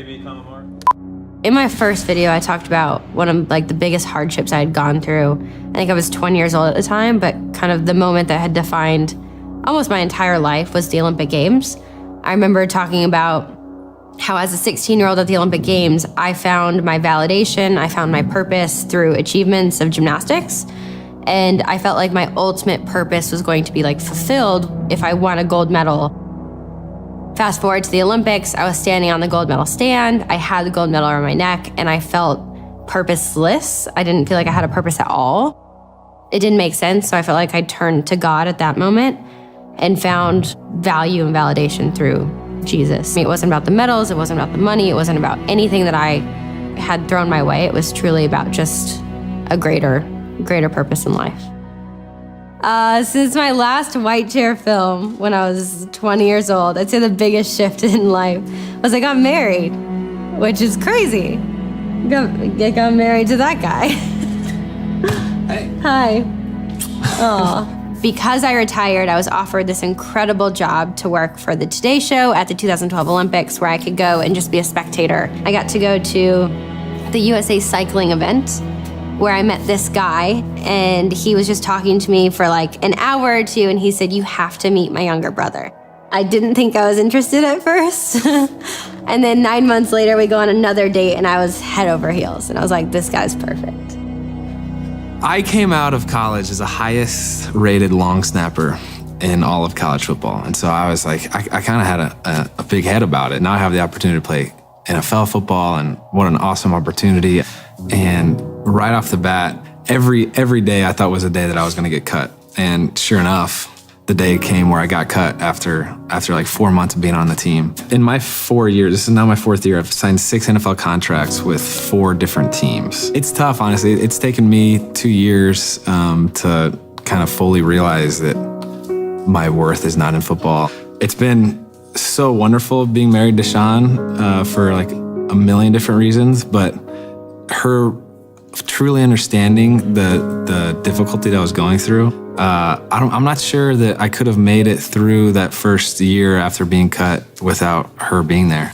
maybe comment more? In my first video, I talked about one of the biggest hardships I had gone through. I think I was 20 years old at the time, but kind of the moment that had defined almost my entire life was the Olympic Games. I remember talking about how as a 16-year-old at the Olympic Games, I found my validation, I found my purpose through achievements of gymnastics. And I felt like my ultimate purpose was going to be fulfilled if I won a gold medal. Fast forward to the Olympics, I was standing on the gold medal stand. I had the gold medal around my neck and I felt purposeless. I didn't feel like I had a purpose at all. It didn't make sense, so I felt like I turned to God at that moment and found value and validation through Jesus. It wasn't about the medals, it wasn't about the money, it wasn't about anything that I had thrown my way. It was truly about just a greater purpose in life. Since my last white chair film when I was 20 years old, I'd say the biggest shift in life was I got married, which is crazy. I got married to that guy. Hey. Hi. Aw. Because I retired, I was offered this incredible job to work for the Today Show at the 2012 Olympics, where I could go and just be a spectator. I got to go to the USA cycling event, where I met this guy, and he was just talking to me for an hour or two, and he said, "You have to meet my younger brother." I didn't think I was interested at first. And then 9 months later, we go on another date, and I was head over heels, and I was like, this guy's perfect. I came out of college as the highest rated long snapper in all of college football. And so I was like, I kind of had a big head about it. Now I have the opportunity to play NFL football, and what an awesome opportunity. And right off the bat, every day I thought was a day that I was gonna get cut. And sure enough, the day came where I got cut after 4 months of being on the team. In my 4 years, this is now my 4th year, I've signed 6 NFL contracts with 4 different teams. It's tough, honestly. It's taken me 2 years to kind of fully realize that my worth is not in football. It's been so wonderful being married to Shawn for a million different reasons, but her truly understanding the difficulty that I was going through, I'm not sure that I could have made it through that first year after being cut without her being there.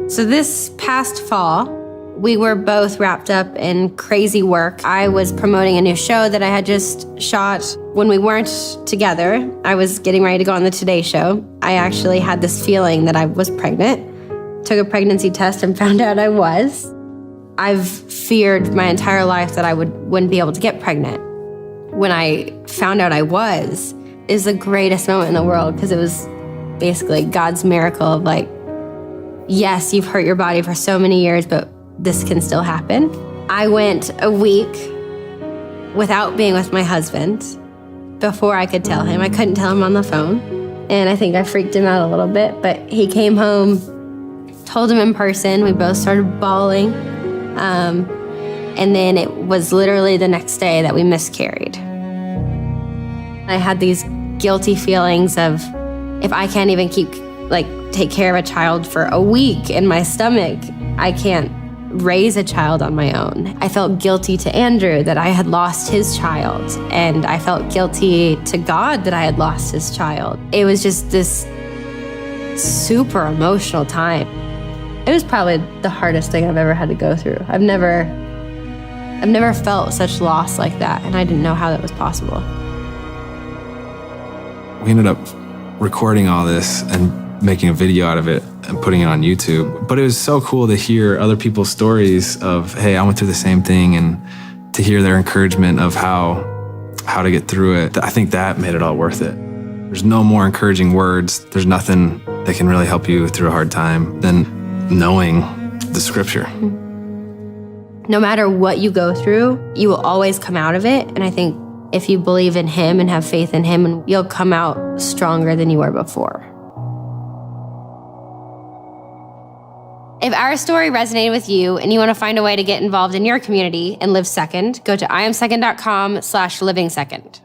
So this past fall, we were both wrapped up in crazy work. I was promoting a new show that I had just shot. When we weren't together, I was getting ready to go on the Today Show. I actually had this feeling that I was pregnant. Took a pregnancy test and found out I was. I've feared my entire life that I wouldn't be able to get pregnant. When I found out I was, it was the greatest moment in the world, because it was basically God's miracle of yes, you've hurt your body for so many years, but this can still happen. I went a week without being with my husband before I could tell him. I couldn't tell him on the phone, and I think I freaked him out a little bit, but he came home, told him in person. We both started bawling. And then it was literally the next day that we miscarried. I had these guilty feelings of, if I can't even take care of a child for a week in my stomach, I can't raise a child on my own. I felt guilty to Andrew that I had lost his child, and I felt guilty to God that I had lost his child. It was just this super emotional time. It was probably the hardest thing I've ever had to go through. I've never felt such loss like that, and I didn't know how that was possible. We ended up recording all this and making a video out of it and putting it on YouTube. But it was so cool to hear other people's stories of, hey, I went through the same thing, and to hear their encouragement of how to get through it. I think that made it all worth it. There's no more encouraging words. There's nothing that can really help you through a hard time than knowing the scripture. No matter what you go through, you will always come out of it. And I think if you believe in him and have faith in him, you'll come out stronger than you were before. If our story resonated with you and you want to find a way to get involved in your community and live second, go to iamsecond.com/livingsecond.